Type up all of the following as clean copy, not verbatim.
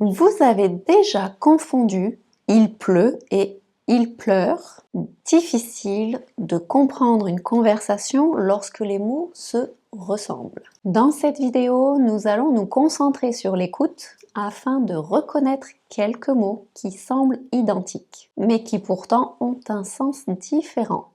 Vous avez déjà confondu il pleut et il pleure. Difficile de comprendre une conversation lorsque les mots se ressemblent. Dans cette vidéo, nous allons nous concentrer sur l'écoute afin de reconnaître quelques mots qui semblent identiques, mais qui pourtant ont un sens différent.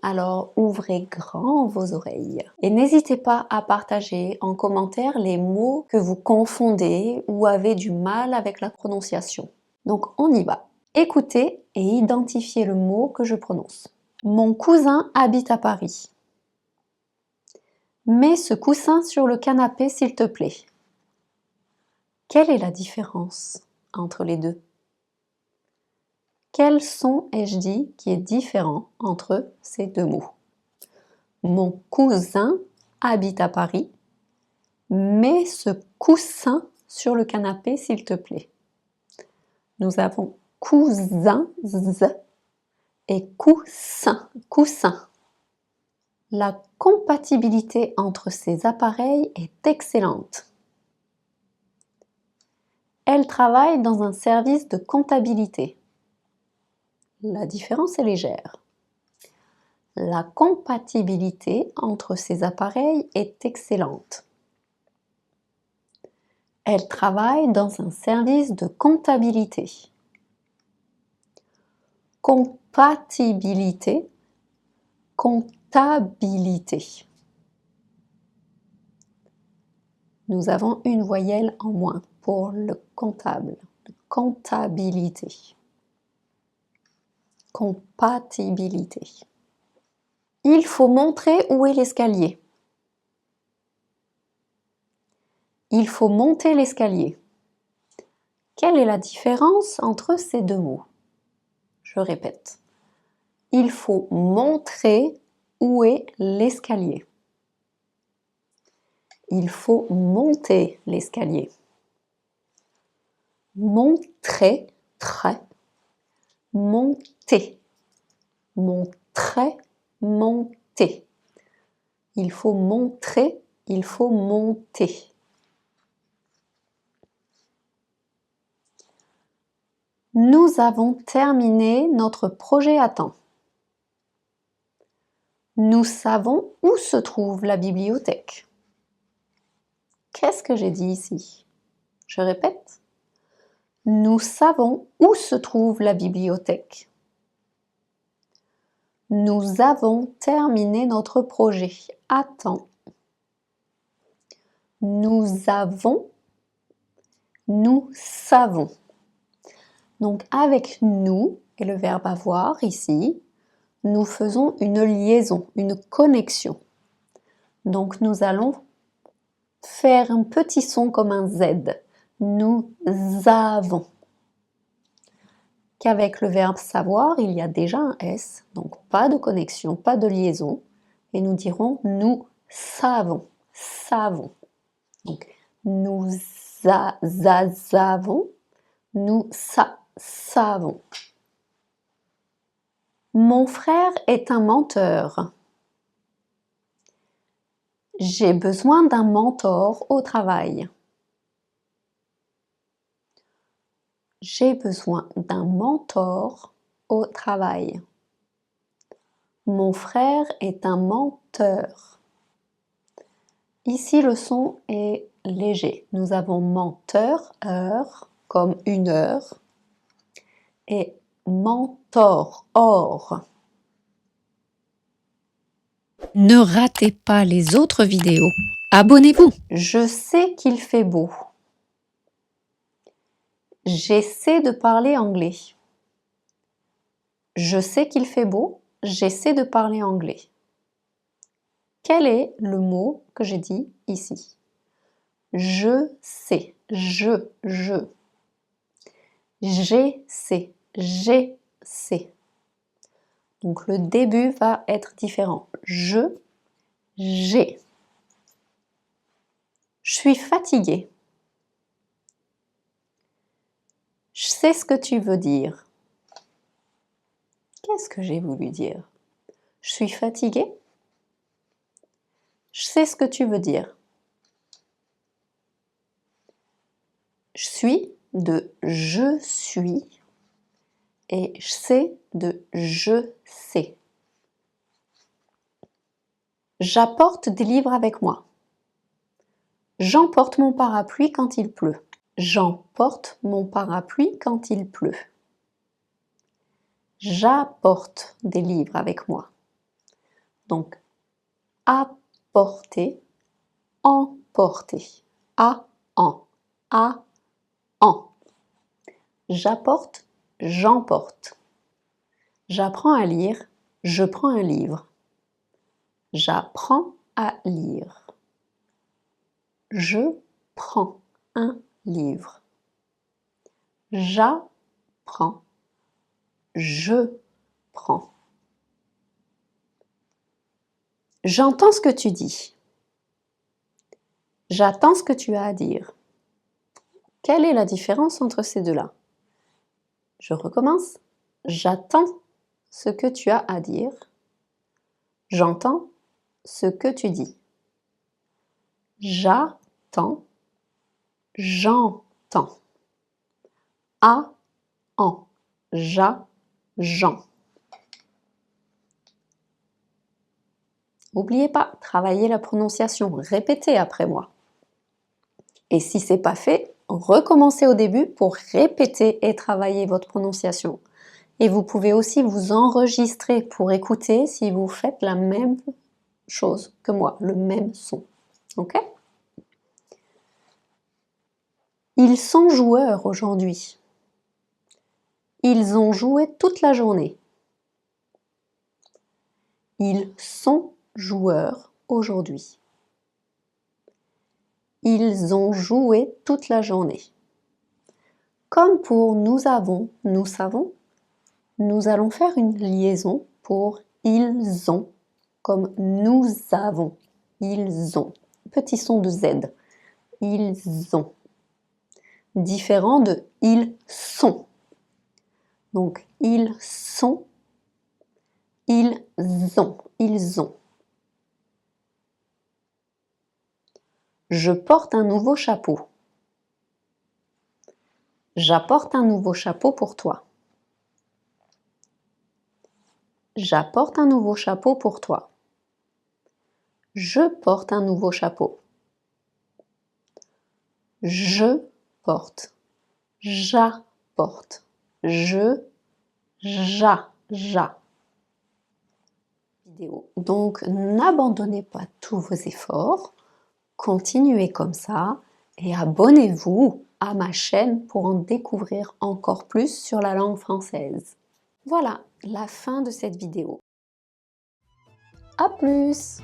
Alors ouvrez grand vos oreilles. Et n'hésitez pas à partager en commentaire les mots que vous confondez ou avez du mal avec la prononciation. Donc on y va. Écoutez et identifiez le mot que je prononce. Mon cousin habite à Paris. Mets ce coussin sur le canapé s'il te plaît. Quelle est la différence entre les deux? Quel son ai-je dit qui est différent entre ces deux mots? Mon cousin habite à Paris. Mets ce coussin sur le canapé s'il te plaît. Nous avons cousin et coussin. La compatibilité entre ces appareils est excellente. Elle travaille dans un service de comptabilité. La différence est légère. La compatibilité entre ces appareils est excellente. Elle travaille dans un service de comptabilité. Compatibilité, comptabilité. Nous avons une voyelle en moins pour le comptable. Comptabilité. Compatibilité. Il faut montrer où est l'escalier. Il faut monter l'escalier. Quelle est la différence entre ces deux mots? Je répète. Il faut montrer où est l'escalier. Il faut monter l'escalier. Montrer, trait, monter. Montrer, monter. Il faut montrer, il faut monter. Nous avons terminé notre projet à temps. Nous savons où se trouve la bibliothèque. Qu'est-ce que j'ai dit ici? Je répète. Nous savons où se trouve la bibliothèque. Nous avons terminé notre projet à temps. Nous avons, nous savons. Donc avec nous et le verbe avoir ici, nous faisons une liaison, une connexion. Donc nous allons faire un petit son comme un Z. Nous avons. Qu'avec le verbe savoir, il y a déjà un S, donc pas de connexion, pas de liaison. Et nous dirons nous savons, savons. Donc nous avons, nous savons. Mon frère est un menteur. J'ai besoin d'un mentor au travail. J'ai besoin d'un mentor au travail. Mon frère est un menteur. Ici, le son est léger. Nous avons menteur, heure, comme une heure, et mentor, or. Ne ratez pas les autres vidéos. Abonnez-vous. Je sais qu'il fait beau. J'essaie de parler anglais. Je sais qu'il fait beau. J'essaie de parler anglais. Quel est le mot que j'ai dit ici? Je sais. Je. J'essaie. J'essaie. Donc le début va être différent. J'ai. Je suis fatiguée. Je sais ce que tu veux dire. Qu'est-ce que j'ai voulu dire? Je suis fatiguée. Je sais ce que tu veux dire. Je suis de je suis et c'est de je sais. J'apporte des livres avec moi. J'emporte mon parapluie quand il pleut. J'emporte mon parapluie quand il pleut. J'apporte des livres avec moi. Donc, apporter, emporter. A, en. J'apporte, j'emporte. J'apprends à lire, je prends un livre. J'apprends à lire. Je prends un livre. J'apprends. Je prends. J'entends ce que tu dis. J'attends ce que tu as à dire. Quelle est la différence entre ces deux-là? Je recommence. J'attends ce que tu as à dire. J'entends ce que tu dis. J'attends. J'entends. A, en. J'en. N'oubliez pas, travaillez la prononciation, répétez après moi. Et si ce n'est pas fait, recommencez au début pour répéter et travailler votre prononciation. Et vous pouvez aussi vous enregistrer pour écouter si vous faites la même chose que moi, le même son. Ok? Ils sont joueurs aujourd'hui. Ils ont joué toute la journée. Ils sont joueurs aujourd'hui. Ils ont joué toute la journée. Comme pour nous avons, nous savons, nous allons faire une liaison pour ils ont, comme nous avons, ils ont. Petit son de Z. Ils ont. Différent de ils sont. Donc, ils sont, ils ont, ils ont. Je porte un nouveau chapeau. J'apporte un nouveau chapeau pour toi. J'apporte un nouveau chapeau pour toi. Je porte un nouveau chapeau. Je porte. J'apporte. Je, ja. Donc, n'abandonnez pas tous vos efforts. Continuez comme ça et abonnez-vous à ma chaîne pour en découvrir encore plus sur la langue française. Voilà, la fin de cette vidéo. À plus!